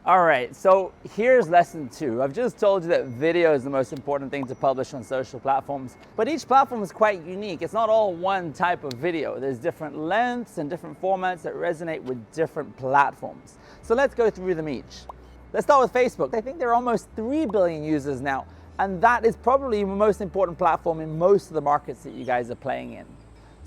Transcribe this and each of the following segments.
All right, so here's lesson 2. I've just told you that video is the most important thing to publish on social platforms, but each platform is quite unique. It's not all one type of video. There's different lengths and different formats that resonate with different platforms. So let's go through them each. Let's start with Facebook. I think there are almost 3 billion users now, and that is probably the most important platform in most of the markets that you guys are playing in.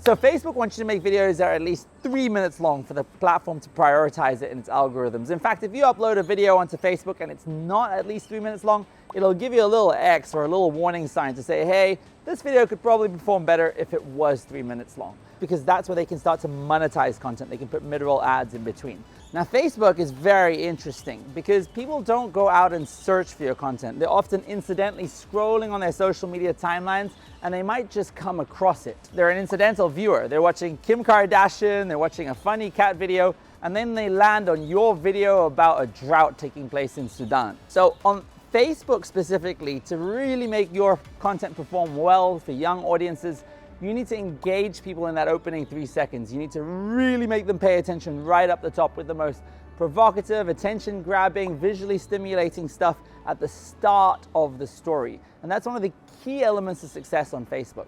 So Facebook wants you to make videos that are at least 3 minutes long for the platform to prioritize it in its algorithms. In fact, if you upload a video onto Facebook and it's not at least 3 minutes long, it'll give you a little X or a little warning sign to say, hey, this video could probably perform better if it was 3 minutes long. Because that's where they can start to monetize content. They can put mid-roll ads in between. Now, Facebook is very interesting because people don't go out and search for your content. They're often incidentally scrolling on their social media timelines and they might just come across it. They're an incidental viewer. They're watching Kim Kardashian, they're watching a funny cat video, and then they land on your video about a drought taking place in Sudan. So on Facebook specifically, to really make your content perform well for young audiences, you need to engage people in that opening 3 seconds. You need to really make them pay attention right up the top with the most provocative, attention-grabbing, visually stimulating stuff at the start of the story. And that's one of the key elements of success on Facebook.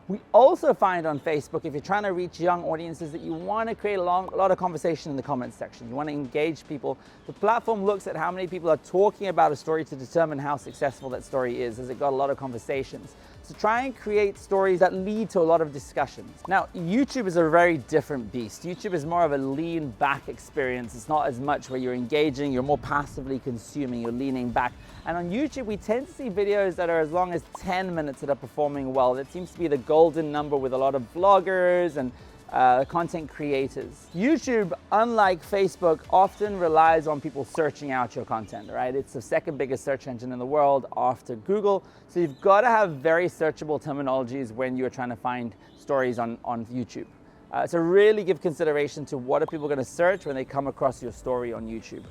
We also find on Facebook, if you're trying to reach young audiences, that you want to create a lot of conversation in the comments section. You want to engage people. The platform looks at how many people are talking about a story to determine how successful that story is. Has it got a lot of conversations? So try and create stories that lead to a lot of discussions. Now, YouTube is a very different beast. YouTube is more of a lean back experience. It's not as much where you're engaging, you're more passively consuming, you're leaning back. And on YouTube, we tend to see videos that are as long as 10 minutes that are performing well. That seems to be the golden number with a lot of vloggers and content creators. YouTube, unlike Facebook, often relies on people searching out your content, right? It's the second biggest search engine in the world after Google. So you've got to have very searchable terminologies when you're trying to find stories on YouTube. So really give consideration to what are people going to search when they come across your story on YouTube.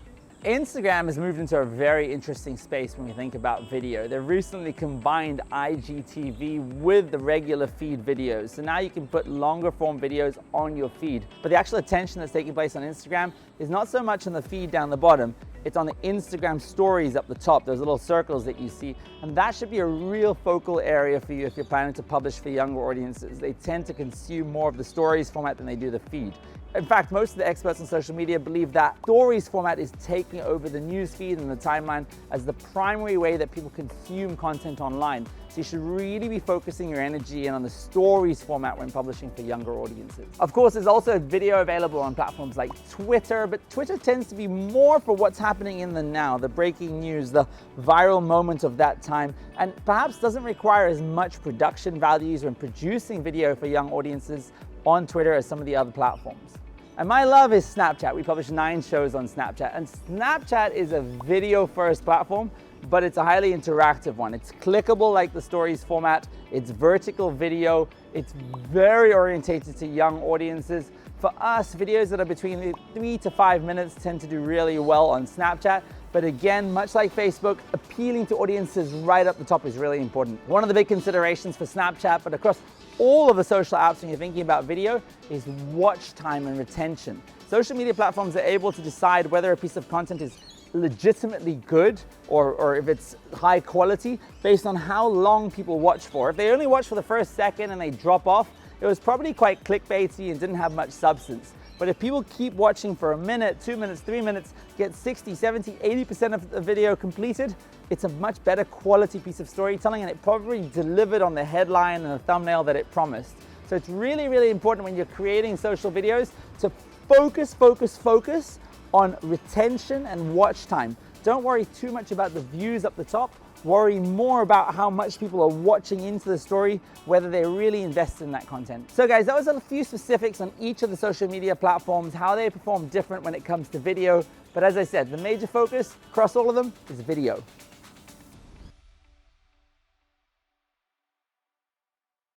Instagram has moved into a very interesting space when we think about video. They've recently combined IGTV with the regular feed videos. So now you can put longer form videos on your feed. But the actual attention that's taking place on Instagram is not so much on the feed down the bottom, it's on the Instagram stories up the top, those little circles that you see. And that should be a real focal area for you if you're planning to publish for younger audiences. They tend to consume more of the stories format than they do the feed. In fact, most of the experts on social media believe that stories format is taking over the news feed and the timeline as the primary way that people consume content online. So you should really be focusing your energy in on the stories format when publishing for younger audiences. Of course, there's also video available on platforms like Twitter, but Twitter tends to be more for what's happening in the now, the breaking news, the viral moment of that time, and perhaps doesn't require as much production values when producing video for young audiences on Twitter as some of the other platforms. And my love is Snapchat. We publish 9 shows on Snapchat, and Snapchat is a video-first platform, but it's a highly interactive one. It's clickable like the stories format, it's vertical video, it's very orientated to young audiences. For us, videos that are between 3 to 5 minutes tend to do really well on Snapchat. But again, much like Facebook, appealing to audiences right up the top is really important. One of the big considerations for Snapchat, but across all of the social apps when you're thinking about video, is watch time and retention. Social media platforms are able to decide whether a piece of content is legitimately good or if it's high quality based on how long people watch for. If they only watch for the first second and they drop off, it was probably quite clickbaity and didn't have much substance. But if people keep watching for a minute, 2 minutes, 3 minutes, get 60, 70, 80% of the video completed, it's a much better quality piece of storytelling, and it probably delivered on the headline and the thumbnail that it promised. So it's really, really important when you're creating social videos to focus on retention and watch time. Don't worry too much about the views up the top. Worry more about how much people are watching into the story, whether they're really invested in that content. So guys, that was a few specifics on each of the social media platforms, how they perform different when it comes to video. But as I said, the major focus across all of them is video.